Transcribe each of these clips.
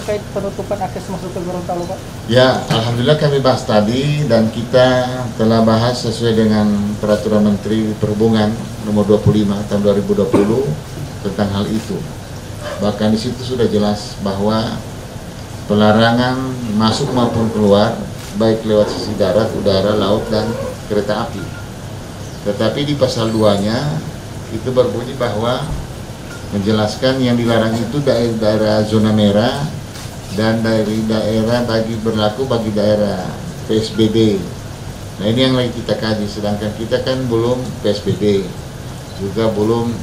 terkait penutupan akses masuk ke Gorontalo, Pak? Ya, alhamdulillah kami bahas tadi dan kita telah bahas sesuai dengan Peraturan Menteri Perhubungan Nomor 25 tahun 2020 tentang hal itu. Bahkan di situ sudah jelas bahwa pelarangan masuk maupun keluar baik lewat sisi darat, udara, laut, dan kereta api. Tetapi di pasal 2-nya itu berbunyi bahwa menjelaskan yang dilarang itu daerah zona merah dan dari daerah berlaku bagi daerah PSBB. Nah, ini yang lagi kita kaji, sedangkan kita kan belum PSBB, juga belum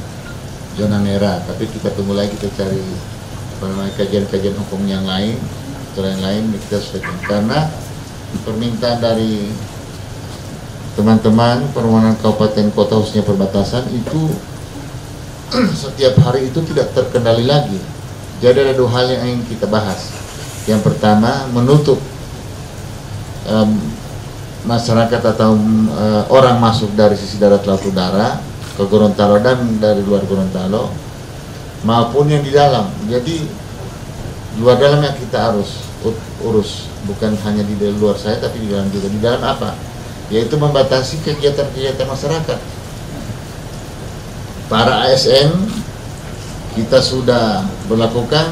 zona merah, tapi kita tunggu lagi, kita cari kajian-kajian hukum yang lain, aturan lain kita sesuaikan. Karena permintaan dari teman-teman permohonan kabupaten kota khususnya perbatasan itu setiap hari itu tidak terkendali lagi. Jadi ada dua hal yang ingin kita bahas. Yang pertama, menutup masyarakat atau orang masuk dari sisi darat, laut, udara ke Gorontalo dan dari luar Gorontalo maupun yang di dalam. Jadi luar dalam yang kita harus urus, bukan hanya di luar saya tapi di dalam juga. Di dalam apa? Yaitu membatasi kegiatan-kegiatan masyarakat. Para ASN kita sudah berlakukan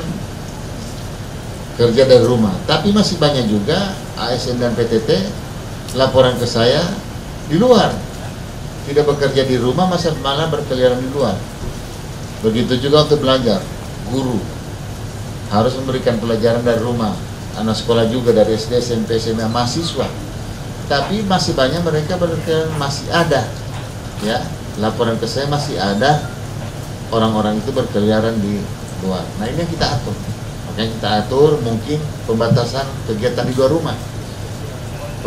kerja dari rumah, tapi masih banyak juga ASN dan PTT laporan ke saya di luar, tidak bekerja di rumah, malah berkeliaran di luar. Begitu juga untuk belajar, guru harus memberikan pelajaran dari rumah, anak sekolah juga dari SD, SMP, SMA, mahasiswa, tapi masih banyak mereka masih ada, ya. Laporan ke saya masih ada orang-orang itu berkeliaran di luar. Nah, ini yang kita atur. Makanya kita atur mungkin pembatasan kegiatan di luar rumah.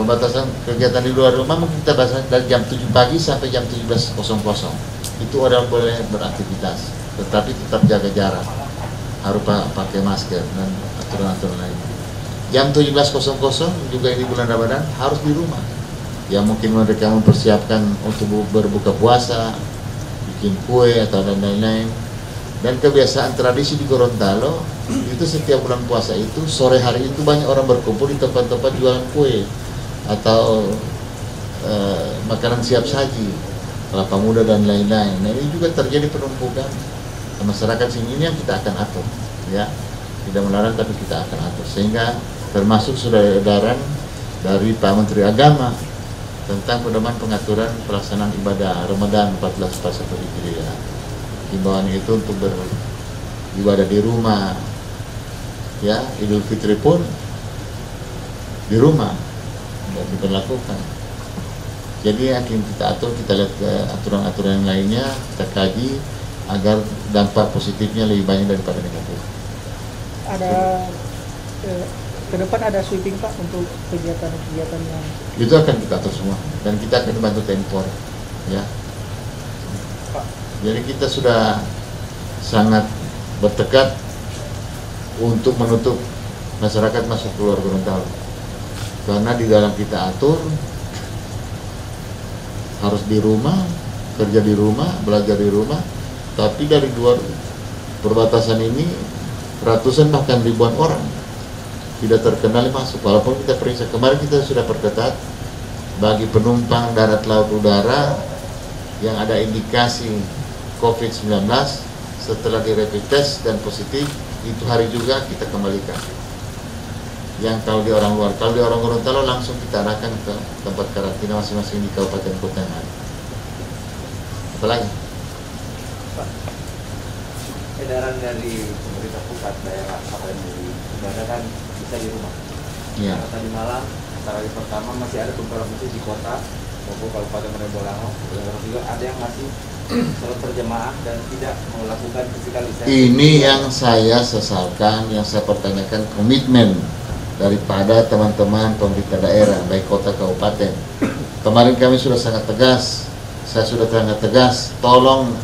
Pembatasan kegiatan di luar rumah mungkin kita bahas dari jam 7 pagi sampai jam 17.00. Itu orang boleh beraktivitas, tetapi tetap jaga jarak. Harus pakai masker dan aturan-aturan lain. Jam 17.00 juga ini bulan Ramadan harus di rumah. Ya mungkin mereka mempersiapkan untuk berbuka puasa, bikin kue atau dan lain-lain. Dan kebiasaan tradisi di Gorontalo itu setiap bulan puasa itu sore hari itu banyak orang berkumpul di tempat-tempat jualan kue atau makanan siap saji, kelapa muda dan lain-lain. Nah, ini juga terjadi penumpukan masyarakat sini, ini yang kita akan atur, ya. Tidak melarang tapi kita akan atur, sehingga termasuk sudah edaran dari Pak Menteri Agama tentang pedoman pengaturan pelaksanaan ibadah Ramadan 1441 Hijriah. Himbauan itu untuk beribadah di rumah, ya. Idul Fitri pun di rumah dan diberlakukan. Jadi akan kita atur, kita lihat aturan-aturan yang lainnya, kita kaji agar dampak positifnya lebih banyak daripada negatif. Ada ke depan ada sweeping, Pak, untuk kegiatan-kegiatan yang itu akan kita atur semua dan kita akan bantu TNI Polri, ya. Pak. Jadi kita sudah sangat bertekad untuk menutup masyarakat masuk keluar Gorontalo, karena di dalam kita atur harus di rumah, kerja di rumah, belajar di rumah, tapi dari luar perbatasan ini ratusan bahkan ribuan orang tidak terkendali masuk, walaupun kita periksa. Kemarin kita sudah perketat bagi penumpang darat, laut, udara yang ada indikasi COVID-19 setelah di rapid test dan positif, itu hari juga kita kembalikan. Yang kalau di orang luar, kalau di orang Gorontalo langsung kita arahkan ke tempat karantina masing-masing di kabupaten kota yang ada. Apalagi? Pak, edaran dari pemerintah pusat daerah Kabupaten ibadah kan bisa di rumah. Ya. Tadi malam, hari pertama masih ada beberapa masjid di kota maupun Kabupaten Monobolanggo, juga ada yang masih sholat berjamaah dan tidak melakukan fisikalisasi. Ini yang saya sesalkan, yang saya pertanyakan komitmen daripada teman-teman pemerintah daerah, baik kota kabupaten. Kemarin kami sudah sangat tegas, saya sudah sangat tegas, tolong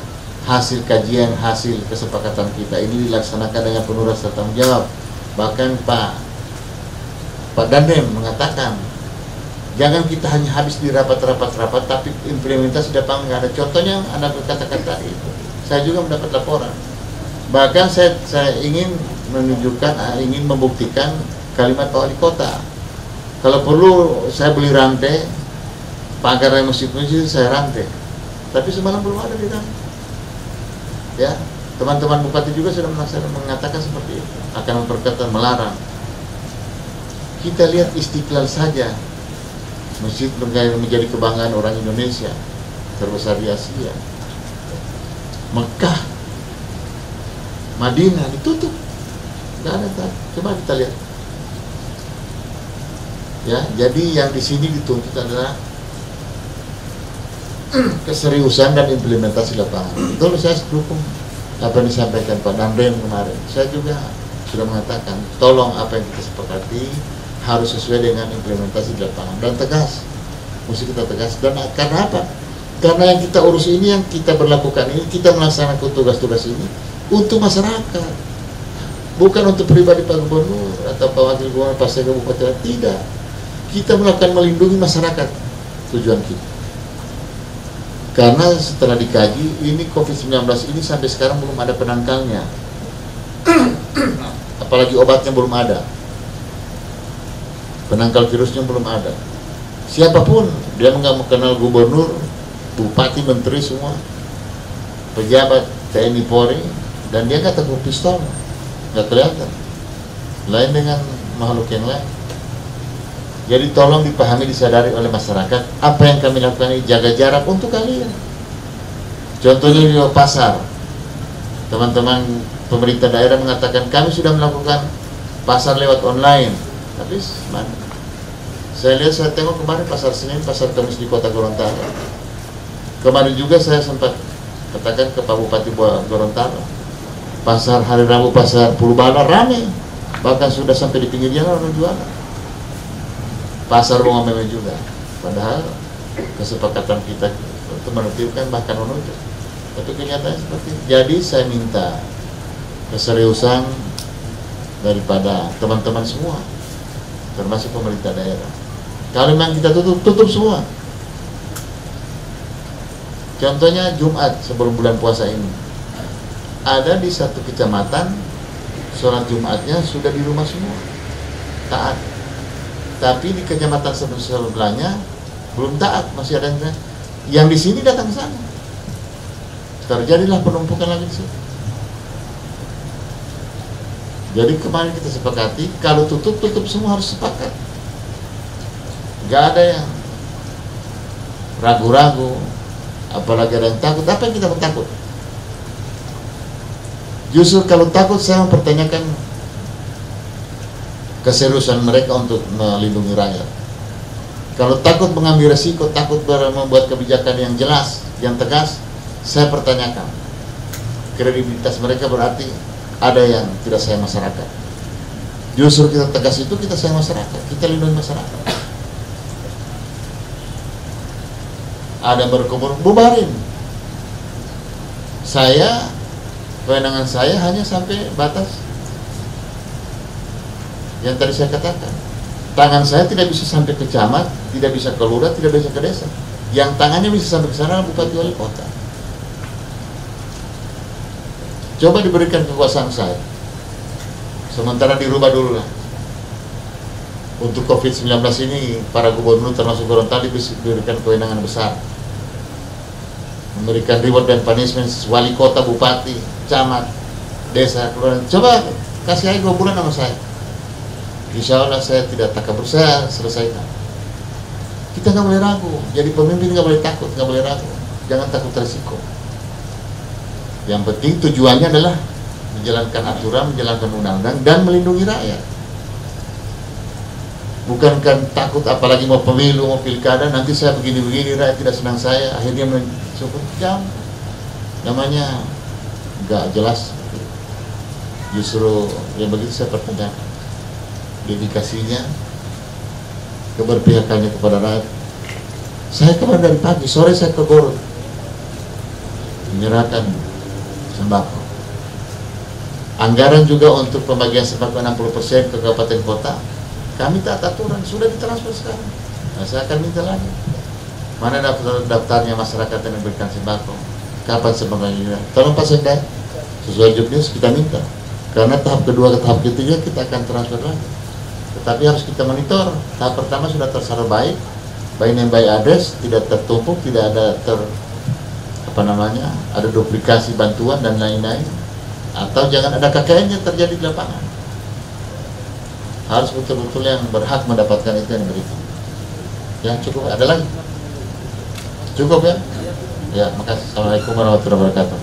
hasil kajian, hasil kesepakatan kita ini dilaksanakan dengan penuh rasa tanggung jawab. Bahkan Pak Dandim mengatakan, jangan kita hanya habis di rapat-rapat, tapi implementasi dapat nggak ada. Contohnya anak berkata-kata itu, saya juga mendapat laporan Bahkan saya ingin menunjukkan, ingin membuktikan kalimat Pak Wali Kota. Kalau perlu saya beli rantai, pagar yang masjid saya rantai. Tapi semalam belum ada di rantai. Ya, teman-teman bupati juga sudah mengatakan seperti itu, akan memperketat, melarang. Kita lihat Istiqlal saja, masjid menjadi kebanggaan orang Indonesia, terbesar di Asia. Mekah, Madinah ditutup, nggak ada. Coba kita lihat. Ya, jadi yang di sini dituntut adalah keseriusan dan implementasi lapangan. Betul, saya dukung apa yang disampaikan Pak Damren kemarin. Saya juga sudah mengatakan, tolong apa yang kita sepakati harus sesuai dengan implementasi di lapangan dan tegas. Mesti kita tegas. Dan karena apa? Karena yang kita urus ini, yang kita berlakukan ini, kita melaksanakan tugas-tugas ini untuk masyarakat, bukan untuk pribadi Pak Gubernur atau Pak Wakil Gubernur, Pak Sekda Bupati. Tidak, kita melakukan melindungi masyarakat, tujuan kita. Karena setelah dikaji, ini COVID-19 ini sampai sekarang belum ada penangkalnya, apalagi obatnya belum ada, penangkal virusnya belum ada. Siapapun, dia nggak mengenal gubernur, bupati, menteri, semua pejabat TNI Polri, dan dia nggak teguh pistol, nggak kelihatan. Lain dengan makhluk yang lain. Jadi tolong dipahami, disadari oleh masyarakat, apa yang kami lakukan ini jaga jarak untuk kalian. Contohnya di pasar, teman-teman pemerintah daerah mengatakan kami sudah melakukan pasar lewat online, tapi mana? Saya lihat, saya tengok kemarin pasar Senin, pasar Kamis di Kota Gorontalo. Kemarin juga saya sempat katakan ke Pak Bupati Gorontalo, pasar hari Rabu, pasar Purbala ramai, bahkan sudah sampai di pinggir jalan orang jualan. Pasar Bunga Meme juga, padahal kesepakatan kita untuk menertibkan bahkan menutup, tapi kenyataannya seperti itu. Jadi saya minta keseriusan daripada teman-teman semua, termasuk pemerintah daerah. Kalau memang kita tutup semua. Contohnya Jumat sebelum bulan puasa ini, ada di satu kecamatan sholat Jumatnya sudah di rumah semua, taat. Tapi di kecamatan sebelahnya belum taat, masih ada yang di sini datang ke sana. Terjadilah penumpukan lagi di sini. Jadi kemarin kita sepakati, kalau tutup semua harus sepakat. Gak ada yang ragu-ragu, apalagi ada yang takut. Apa yang kita takut? Justru kalau takut, saya mempertanyakan keseriusan mereka untuk melindungi rakyat. Kalau takut mengambil resiko, takut membuat kebijakan yang jelas, yang tegas, saya pertanyakan kredibilitas mereka. Berarti ada yang tidak sayang masyarakat. Justru kita tegas itu, kita sayang masyarakat, kita lindungi masyarakat. Ada berkumpul, bubarin. Saya, kewenangan saya hanya sampai batas yang tadi saya katakan. Tangan saya tidak bisa sampai ke camat, tidak bisa ke lurah, tidak bisa ke desa. Yang tangannya bisa sampai ke sana bupati wali kota. Coba diberikan kekuasaan saya, sementara dirubah dulu lah. Untuk COVID-19 ini, para gubernur termasuk Gorontalo diberikan kewenangan besar, memberikan reward dan punishment, wali kota, bupati, camat, desa, kelurahan. Coba kasih aja 2 bulan sama saya, insya Allah saya tidak takabur, saya selesaikan. Kita nggak boleh ragu, jadi pemimpin nggak boleh takut, nggak boleh ragu, jangan takut resiko. Yang penting tujuannya adalah menjalankan aturan, menjalankan undang-undang, dan melindungi rakyat. Bukan kan takut, apalagi mau pemilu, mau pilkada, nanti saya begini-begini, rakyat tidak senang saya, akhirnya mencoba jam. Namanya nggak jelas. Justru yang begitu saya pertanyakan dedikasinya, keberpihakannya kepada rakyat. Saya kemarin dari pagi, sore saya ke Gor menyerahkan sembako. Anggaran juga untuk pembagian sembako 60% ke kabupaten kota. Kami taat aturan, sudah ditransfer sekarang. Nah, saya akan minta lagi. Mana daftarnya masyarakat yang memberikan sembako? Kapan sembakonya? Tolong Pak Sekda, sesuai jobdesk kita minta, karena tahap kedua ke tahap ketiga kita akan transfer lagi. Tetapi harus kita monitor. Tahap pertama sudah tersalur baik, by name by address, tidak tertumpuk, tidak ada ada duplikasi bantuan dan lain-lain, atau jangan ada KKN yang terjadi di lapangan. Harus betul-betul yang berhak mendapatkan itu yang berikan. Yang cukup, ada lagi? Cukup ya? Ya, makasih. Assalamualaikum warahmatullahi wabarakatuh.